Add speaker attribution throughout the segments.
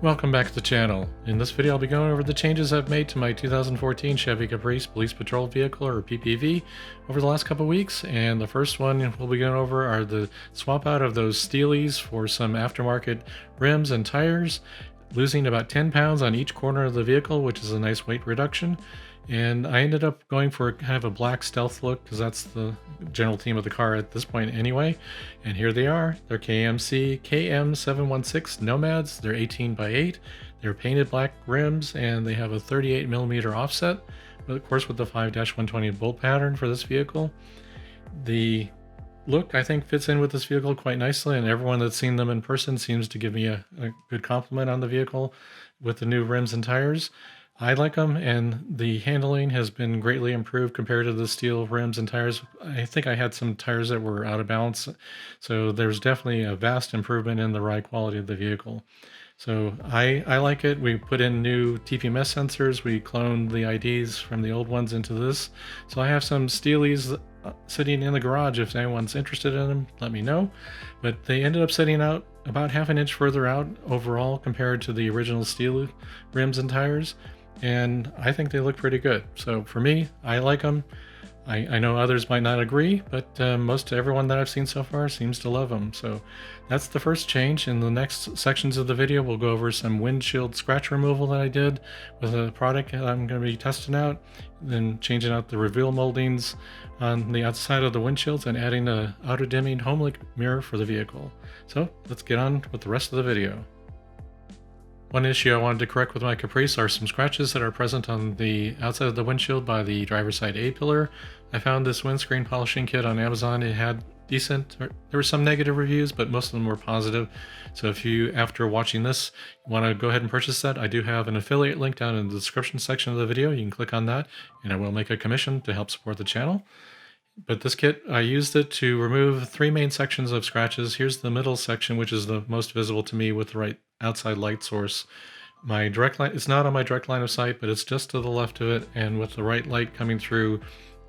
Speaker 1: Welcome back to the channel. In this video I'll be going over the changes I've made to my 2014 Chevy Caprice Police Patrol Vehicle, or PPV, over the last couple weeks. And the first one we'll be going over are the swap out of those steelies for some aftermarket rims and tires, losing about 10 pounds on each corner of the vehicle, which is a nice weight reduction. And I ended up going for kind of a black stealth look because that's the general theme of the car at this point anyway. And here they are. They're KMC KM716 Nomads. They're 18x8. They're painted black rims and they have a 38mm offset, but of course with the 5-120 bolt pattern for this vehicle. The look, I think, fits in with this vehicle quite nicely, and everyone that's seen them in person seems to give me a good compliment on the vehicle with the new rims and tires. I like them, and the handling has been greatly improved compared to the steel rims and tires. I think I had some tires that were out of balance, so there's definitely a vast improvement in the ride quality of the vehicle. So I like it. We put in new TPMS sensors. We cloned the IDs from the old ones into this. So I have some steelies sitting in the garage. If anyone's interested in them, let me know. But they ended up sitting out about half an inch further out overall compared to the original steel rims and tires. And I think they look pretty good. So for me, I like them. I know others might not agree, but most everyone that I've seen so far seems to love them. So that's the first change. In the next sections of the video, we'll go over some windshield scratch removal that I did with a product that I'm going to be testing out, then changing out the reveal moldings on the outside of the windshields and adding a auto dimming Homelink mirror for the vehicle. So let's get on with the rest of the video. One issue I wanted to correct with my Caprice are some scratches that are present on the outside of the windshield by the driver's side A-pillar. I found this windscreen polishing kit on Amazon. It had there were some negative reviews, but most of them were positive. So if you, after watching this, want to go ahead and purchase that, I do have an affiliate link down in the description section of the video. You can click on that, and I will make a commission to help support the channel. But this kit, I used it to remove three main sections of scratches. Here's the middle section, which is the most visible to me with the right outside light source. My direct line, it's not on my direct line of sight, but it's just to the left of it, and with the right light coming through,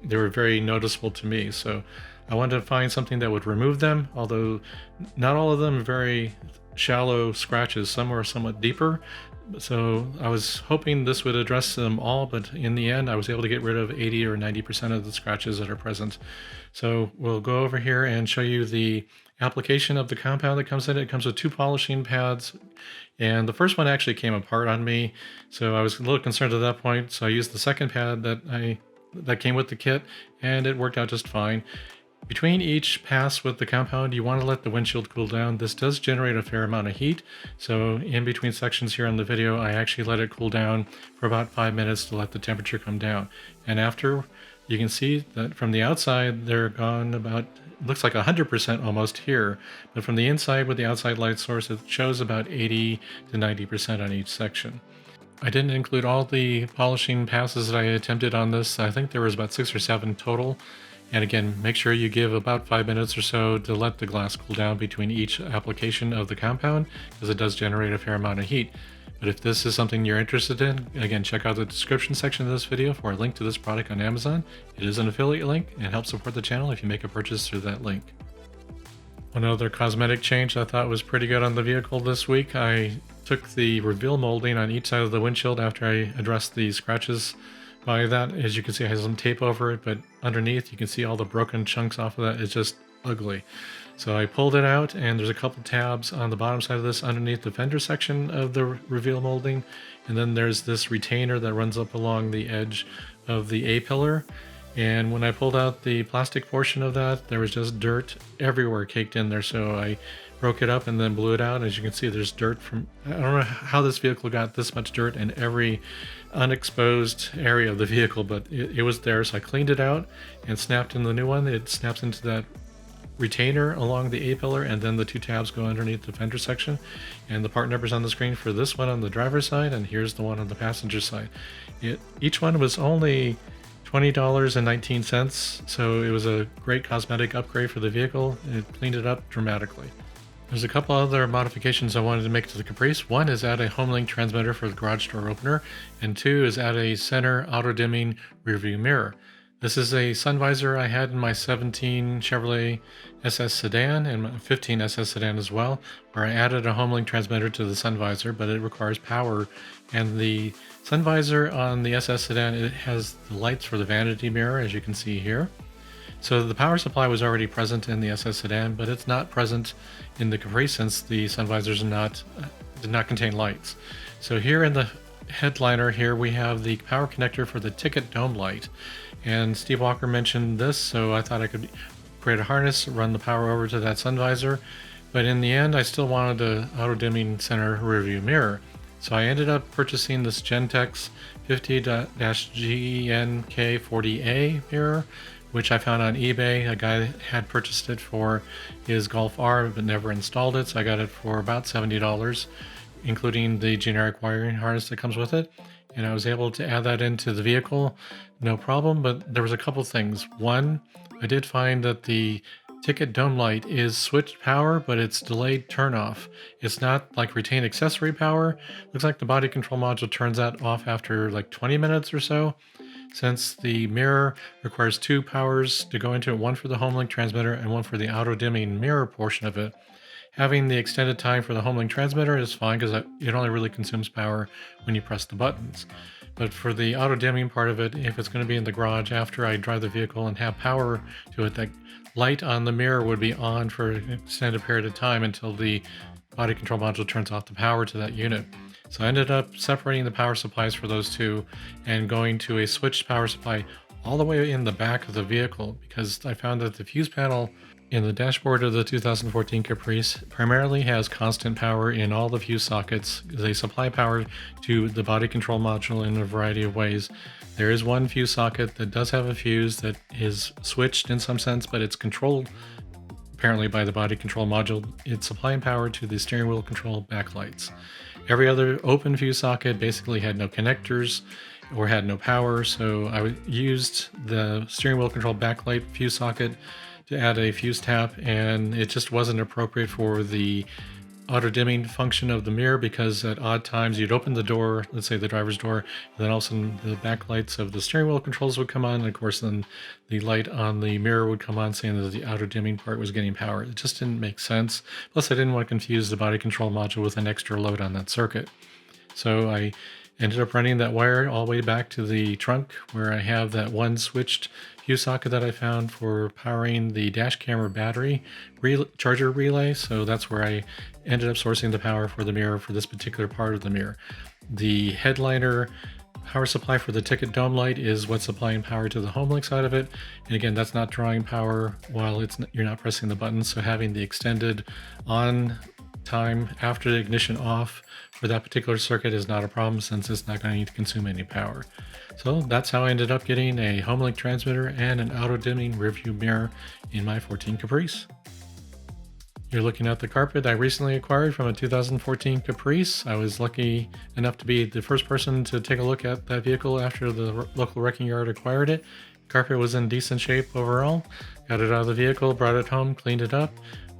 Speaker 1: they were very noticeable to me. So I wanted to find something that would remove them, although not all of them are very shallow scratches. Some are somewhat deeper. So I was hoping this would address them all, but in the end I was able to get rid of 80 or 90% of the scratches that are present. So we'll go over here and show you the application of the compound that comes in. It comes with two polishing pads, and the first one actually came apart on me, so I was a little concerned at that point. So I used the second pad that came with the kit, and it worked out just fine. Between each pass with the compound, you want to let the windshield cool down. This does generate a fair amount of heat, so in between sections here on the video, I actually let it cool down for about 5 minutes to let the temperature come down. And after, you can see that from the outside, they're gone about, looks like 100% almost here, but from the inside with the outside light source, it shows about 80 to 90% on each section. I didn't include all the polishing passes that I attempted on this. I think there was about 6 or 7 total. And again, make sure you give about 5 minutes or so to let the glass cool down between each application of the compound, because it does generate a fair amount of heat. But if this is something you're interested in, again, check out the description section of this video for a link to this product on Amazon. It is an affiliate link and helps support the channel if you make a purchase through that link. One other cosmetic change I thought was pretty good on the vehicle this week. I took the reveal molding on each side of the windshield after I addressed the scratches by that. As you can see, I have some tape over it, but underneath you can see all the broken chunks off of that. It's just ugly. So I pulled it out, and there's a couple tabs on the bottom side of this underneath the fender section of the reveal molding, and then there's this retainer that runs up along the edge of the A-pillar. And when I pulled out the plastic portion of that, there was just dirt everywhere caked in there. So I broke it up and then blew it out. As you can see, there's dirt from, I don't know how this vehicle got this much dirt in every unexposed area of the vehicle, but it was there. So I cleaned it out and snapped in the new one. It snaps into that retainer along the A-pillar, and then the two tabs go underneath the fender section. And the part numbers on the screen for this one on the driver's side, and here's the one on the passenger side. Each one was only $20.19, so it was a great cosmetic upgrade for the vehicle. It cleaned it up dramatically. There's a couple other modifications I wanted to make to the Caprice. One is add a Homelink transmitter for the garage door opener, and two is add a center auto-dimming rearview mirror. This is a sun visor I had in my 17 Chevrolet SS sedan and my 15 SS sedan as well, where I added a Homelink transmitter to the sun visor, but it requires power. And the sun visor on the SS sedan, it has the lights for the vanity mirror, as you can see here. So the power supply was already present in the SS sedan, but it's not present in the Caprice since the sun visors did not contain lights. So here in the headliner here we have the power connector for the ticket dome light, and Steve Walker mentioned this, so I thought I could create a harness, run the power over to that sun visor. But in the end I still wanted the auto dimming center rear view mirror, so I ended up purchasing this Gentex 50-GNK40A mirror, which I found on eBay. A guy had purchased it for his Golf R but never installed it, so I got it for about $70, including the generic wiring harness that comes with it. And I was able to add that into the vehicle, no problem, but there was a couple things. One, I did find that the ticket dome light is switched power, but it's delayed turn off. It's not like retained accessory power. Looks like the body control module turns that off after like 20 minutes or so. Since the mirror requires two powers to go into it, one for the Homelink transmitter and one for the auto dimming mirror portion of it, having the extended time for the Homelink transmitter is fine because it only really consumes power when you press the buttons. But for the auto dimming part of it, if it's going to be in the garage after I drive the vehicle and have power to it, that light on the mirror would be on for an extended period of time until the body control module turns off the power to that unit. So I ended up separating the power supplies for those two and going to a switched power supply all the way in the back of the vehicle, because I found that the fuse panel in the dashboard of the 2014 Caprice primarily has constant power in all the fuse sockets. They supply power to the body control module in a variety of ways. There is one fuse socket that does have a fuse that is switched in some sense, but it's controlled apparently by the body control module. It's supplying power to the steering wheel control backlights. Every other open fuse socket basically had no connectors or had no power, so I used the steering wheel control backlight fuse socket to add a fuse tap, and it just wasn't appropriate for the auto dimming function of the mirror, because at odd times you'd open the door, let's say the driver's door, and then all of a sudden the backlights of the steering wheel controls would come on, and of course then the light on the mirror would come on saying that the auto dimming part was getting power. It just didn't make sense. Plus I didn't want to confuse the body control module with an extra load on that circuit. So I ended up running that wire all the way back to the trunk, where I have that one switched fuse socket that I found for powering the dash camera battery charger relay. So that's where I ended up sourcing the power for the mirror for this particular part of the mirror. The headliner power supply for the ticket dome light is what's supplying power to the Homelink side of it. And again, that's not drawing power while you're not pressing the buttons. So having the extended on time after the ignition off for that particular circuit is not a problem, since it's not going to need to consume any power. So that's how I ended up getting a Homelink transmitter and an auto dimming rearview mirror in my 14 Caprice. You're looking at the carpet I recently acquired from a 2014 Caprice. I was lucky enough to be the first person to take a look at that vehicle after the local wrecking yard acquired it. Carpet was in decent shape overall. Got it out of the vehicle, brought it home, cleaned it up.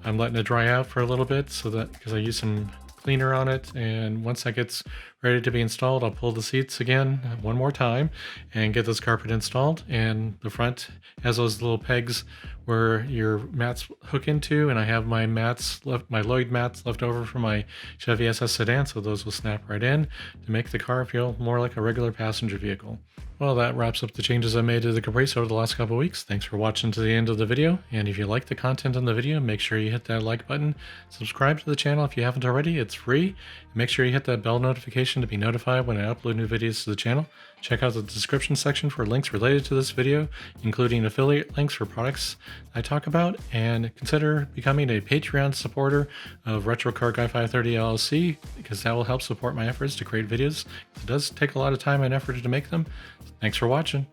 Speaker 1: I'm letting it dry out for a little bit because I used some cleaner on it, and once that gets ready to be installed, I'll pull the seats again one more time and get this carpet installed. And the front has those little pegs where your mats hook into, and I have my Lloyd mats left over from my Chevy SS sedan, so those will snap right in to make the car feel more like a regular passenger vehicle. Well, that wraps up the changes I made to the Caprice over the last couple of weeks. Thanks for watching to the end of the video, and if you like the content on the video, make sure you hit that like button. Subscribe to the channel if you haven't already, it's free. Make sure you hit that bell notification to be notified when I upload new videos to the channel. Check out the description section for links related to this video, including affiliate links for products I talk about, and consider becoming a Patreon supporter of Retro Car Guy 530 LLC, because that will help support my efforts to create videos. It does take a lot of time and effort to make them. Thanks for watching.